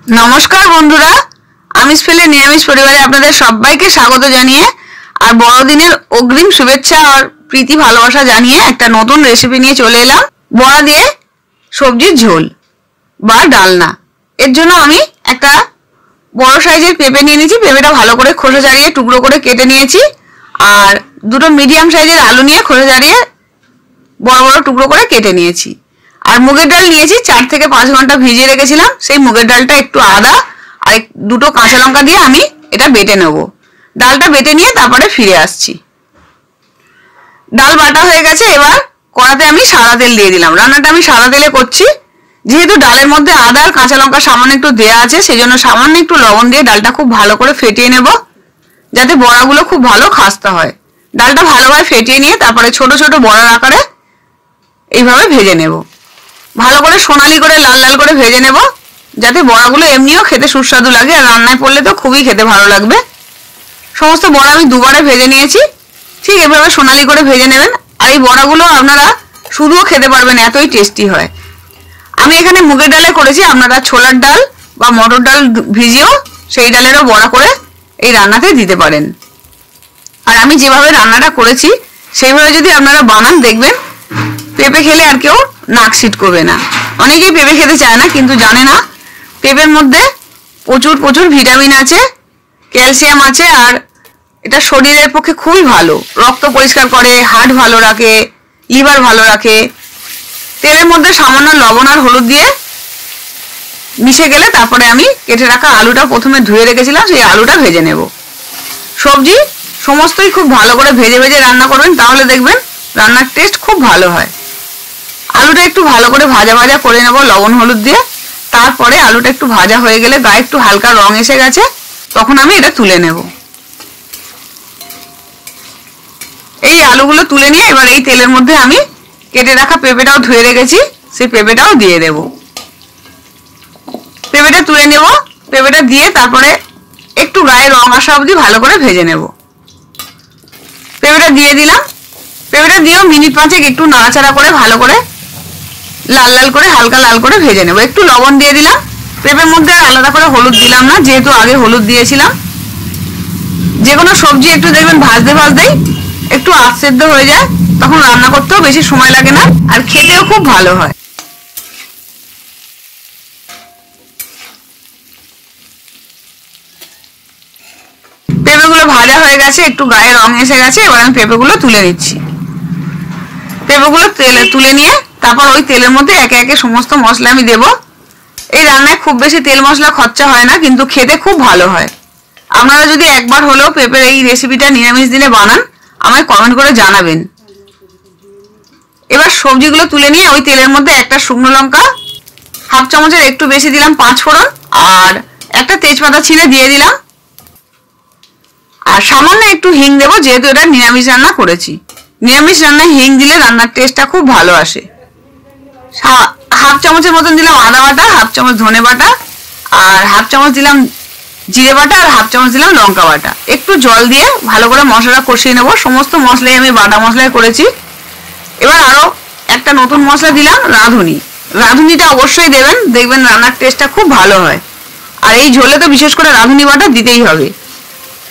नमस्कार बंधुरा आमिष फेले निरामिष परिवारे आपनादेर सबाइके स्वागत जानिए और बड़ोदिनेर अग्रिम शुभेच्छा और प्रीति भालोबासा जानिए एक नतून रेसिपि निये चले एलाम बड़ा दिए सब्जिर झोल बा डालना। एर जोन्नो आमी एकटा बड़ो साइजेर पेঁপে निये निয়েছি। पेঁপেটা भालो करे खोसा छाड़िए टुकरो करे केटे निয়েছি और दुटो मिडियाम साइजेर आलू निये खोसा छाड़िए बड़ बड़ टुकरो करे केटे निয়েছি। और मुगेर डाल निয়েছি 4 থেকে 5 ঘন্টা ভিজিয়ে রেখেছিলাম। সেই মুগের ডালটা একটু আদা আর দুটো কাঁচা লঙ্কা দিয়ে আমি এটা বেটে নেব। ডালটা বেটে নিয়ে তারপরে ফিরে আসছি। ডাল বাটা হয়ে গেছে। এবার কড়াতে আমি সাদা তেল দিয়ে দিলাম। রান্নাটা আমি সাদা তেলে করছি যেহেতু ডালের মধ্যে আদা আর কাঁচা লঙ্কা সামান্য একটু দেয়া আছে সেজন্য সামান্য একটু লবণ দিয়ে ডালটা খুব ভালো করে ফেটিয়ে নেব যাতে বড়াগুলো খুব ভালো খাস্তা হয়। ডালটা ভালোভাবে ফেটিয়ে নিয়ে তারপরে ছোট ছোট বড়ার আকারে এইভাবে ভেজে নেব। ভালো করে সোনালি করে লাল লাল করে ভেজে নেব যাতে বড়াগুলো এমনিও খেতে সুস্বাদু লাগে আর রান্নায় পড়লে তো খুবই খেতে ভালো লাগবে। সমস্ত বড়া আমি দুবারে ভেজে নিয়েছি। ঠিক এভাবে সোনালি করে ভেজে নেবেন আর এই বড়াগুলো আপনারা শুধুও খেতে পারবেন এতই টেস্টি হয়। আমি এখানে মুগের ডালে করেছি আপনারা ছোলার ডাল বা মটর ডাল ভিজিয়েও সেই ডালেরও বড়া করে এই রান্নাতে দিতে পারেন। আর আমি যেভাবে রান্নাটা করেছি সেইভাবে যদি আপনারা বানান দেখবেন পেঁপে খেলে আর কেউ নাক ছিটকবে না। অনেকেই পেঁপে খেতে চায় না কিন্তু জানে না পেঁপের মধ্যে প্রচুর প্রচুর ভিটামিন আছে, ক্যালসিয়াম আছে আর এটা শরীরের পক্ষে খুবই ভালো। রক্ত পরিষ্কার করে, হার্ট ভালো রাখে, লিভার ভালো রাখে। তেলের মধ্যে সামান্য লবণ আর হলুদ দিয়ে মিশে গেলে তারপরে আমি কেটে রাখা আলুটা প্রথমে ধুয়ে রেখেছিলাম সেই আলুটা ভেজে নেব। সবজি সমস্তই খুব ভালো করে ভেজে ভেজে রান্না করবেন তাহলে দেখবেন রান্নার টেস্ট খুব ভালো হয়। আলুটা একটু ভালো করে ভাজা ভাজা করে নেব লবণ হলুদ দিয়ে। তারপরে আলুটা একটু ভাজা হয়ে গেলে গায়ে একটু হালকা রং এসে গেছে তখন আমি এটা তুলে নেব। এই আলুগুলো তুলে নিয়ে এবার এই তেলের মধ্যে আমি কেটে রাখা পেঁপেটাও ধুয়ে রেখেছি সেই পেঁপেটাও দিয়ে দেব। পেঁপেটা তুলে নেব। পেঁপেটা দিয়ে তারপরে একটু গায়ে রং আসা অবধি ভালো করে ভেজে নেব। পেঁপেটা দিয়ে দিলাম। পেঁপেটা দিয়েও মিনিট 5 একটু নাড়াচাড়া করে ভালো করে লাল লাল করে হালকা লাল করে ভেজে নেব। একটু লবণ দিয়ে দিলাম। পেঁপের মধ্যে আলাদা করে হলুদ দিলাম না যেহেতু আগে হলুদ দিয়েছিলাম। যে কোনো সবজি একটু দেখবেন ভাজতে ভাজতেই একটু আধ সেদ্ধ হয়ে যায় তখন রান্না করতেও বেশি সময় লাগে না আর খেতেও খুব ভালো হয়। পেঁপেগুলো ভাজা হয়ে গেছে, একটু গায়ে রং এসে গেছে। এবার আমি পেঁপেগুলো তুলে নিচ্ছি। পেঁপেগুলো তেলে তুলে নিয়ে তারপর ওই তেলের মধ্যে একে একে সমস্ত মশলা আমি দেব। এই রান্নায় খুব বেশি তেল মশলা খরচা হয় না কিন্তু খেতে খুব ভালো হয়। আপনারা যদি একবার হলেও পেঁপের এই রেসিপিটা নিরামিষ দিনে বানান আমায় কমেন্ট করে জানাবেন। এবার সবজিগুলো তুলে নিয়ে ওই তেলের মধ্যে একটা শুকনো লঙ্কা হাফ চামচের একটু বেশি দিলাম 5 ফোড়ন আর একটা তেজপাতা ছিঁড়ে দিয়ে দিলাম আর সামান্য একটু হিং দেব যেহেতু এটা নিরামিষ রান্না করেছি। নিরামিষ রান্নায় হিং দিলে রান্নার টেস্টটা খুব ভালো আসে। হাফ চামচের মতন দিলাম আদা বাটা, হাফ চামচ ধনে বাটা আর হাফ চামচ দিলাম জিরে বাটা আর হাফ চামচ দিলাম লঙ্কা বাটা। একটু জল দিয়ে ভালো করে মশলাটা কষিয়ে নেব। সমস্ত মশলাই আমি বাটা মশলাই করেছি। এবার আরো একটা নতুন মশলা দিলাম রাঁধুনি। রাঁধুনিটা অবশ্যই দেবেন, দেখবেন রান্নার টেস্টটা খুব ভালো হয়। আর এই ঝোলে তো বিশেষ করে রাঁধুনি বাটা দিতেই হবে।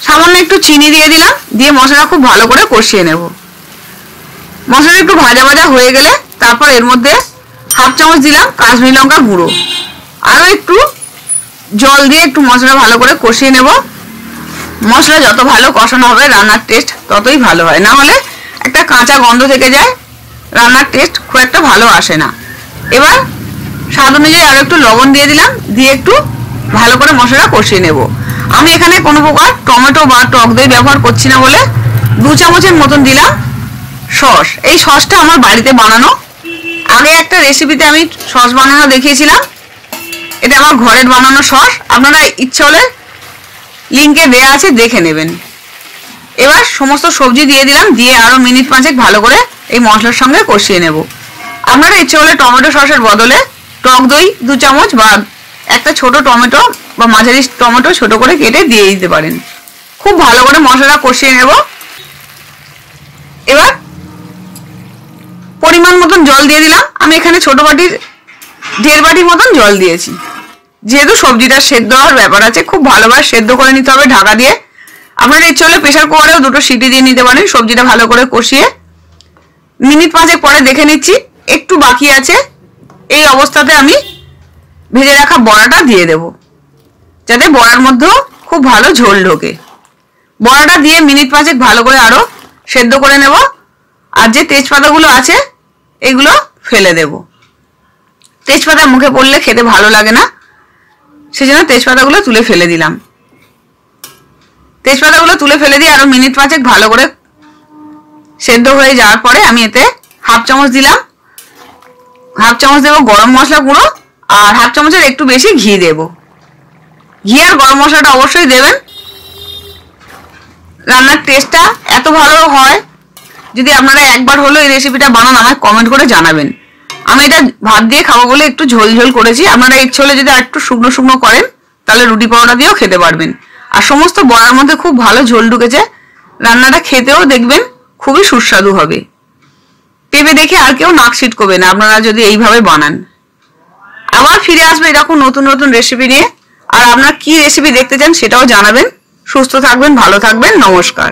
সামান্য একটু চিনি দিয়ে দিলাম, দিয়ে মশলা খুব ভালো করে কষিয়ে নেব। মশলা একটু ভাজা ভাজা হয়ে গেলে তারপর এর মধ্যে হাফ চামচ দিলাম কাশ্মীরি লঙ্কা গুঁড়ো। আরও একটু জল দিয়ে একটু মশলা ভালো করে কষিয়ে নেব। মশলা যত ভালো কষানো হবে রান্নার টেস্ট ততই ভালো হয়, না হলে একটা কাঁচা গন্ধ থেকে যায়, রান্নার টেস্ট খুব একটা ভালো আসে না। এবার স্বাদ অনুযায়ী আরও একটু লবণ দিয়ে দিলাম, দিয়ে একটু ভালো করে মশলা কষিয়ে নেব। আমি এখানে কোনো প্রকার টমেটো বা টক দই ব্যবহার করছি না বলে 2 চামচের মতন দিলাম সস। এই সসটা আমার বাড়িতে বানানো। আগে একটা রেসিপিতে আমি সস বানানো দেখিয়েছিলাম, এটা আমার ঘরের বানানো সস। আপনারা ইচ্ছে হলে লিঙ্কে দেয়া আছে দেখে নেবেন। এবার সমস্ত সবজি দিয়ে দিলাম, দিয়ে আরও মিনিট 5 ভালো করে এই মশলার সঙ্গে কষিয়ে নেব। আপনারা ইচ্ছে হলে টমেটো সসের বদলে টক দই 2 চামচ বা একটা ছোট টমেটো বা মাঝারি টমেটো ছোট করে কেটে দিয়ে দিতে পারেন। খুব ভালো করে মশলাটা কষিয়ে নেব। এবার পরিমাণ মতন জল দিয়ে দিলাম। আমি এখানে ছোট বাটির 1.5 বাটি মতন জল দিয়েছি। যেহেতু সবজিটা সেদ্ধ হওয়ার ব্যাপার আছে, খুব ভালোভাবে সেদ্ধ করে নিতে হবে ঢাকা দিয়ে। আপনারা ইচ্ছে হলে প্রেসার কুকারেও 2টো সিটি দিয়ে নিতে পারেন। সবজিটা ভালো করে কষিয়ে মিনিট 5 পরে দেখে নিচ্ছি একটু বাকি আছে। এই অবস্থাতে আমি ভেজে রাখা বড়াটা দিয়ে দেব, যাতে বড়ার মধ্যেও খুব ভালো ঝোল ঢোকে। বড়াটা দিয়ে মিনিট 5 ভালো করে আরো সেদ্ধ করে নেব। আর যে তেজপাতাগুলো আছে এগুলো ফেলে দেব। তেজপাতা মুখে পড়লে খেতে ভালো লাগে না, সেজন্য তেজপাতাগুলো তুলে ফেলে দিলাম। তেজপাতাগুলো তুলে ফেলে দিয়ে আরো মিনিট 5 ভালো করে সেদ্ধ হয়ে যাওয়ার পরে আমি এতে হাফ চামচ দিলাম, হাফ চামচ দেবো গরম মশলা গুঁড়ো, আর হাফ চামচের একটু বেশি ঘি দেব। ঘি আর গরম মশলাটা অবশ্যই দেবেন। রান্নার টেস্টটা এত ভালো হয়, যদি আপনারা একবার হলো এই রেসিপিটা বানান আমায় কমেন্ট করে জানাবেন। আমি এটা ভাত দিয়ে খাবো বলে একটু ঝোল ঝোল করেছি। আপনারা ইচ্ছে হলে যদি একটু শুকনো শুকনো করেন তাহলে রুটি পরোটা দিয়েও খেতে পারবেন। আর সমস্ত বড়ার মধ্যে খুব ভালো ঝোল ঢুকেছে। রান্নাটা খেতেও দেখবেন খুবই সুস্বাদু হবে। পেঁপে দেখে আর কেউ নাক ছিটকবে না আপনারা যদি এইভাবে বানান। আবার ফিরে আসবে এরকম নতুন নতুন রেসিপি নিয়ে। আর আপনারা কি রেসিপি দেখতে চান সেটাও জানাবেন। সুস্থ থাকবেন, ভালো থাকবেন, নমস্কার।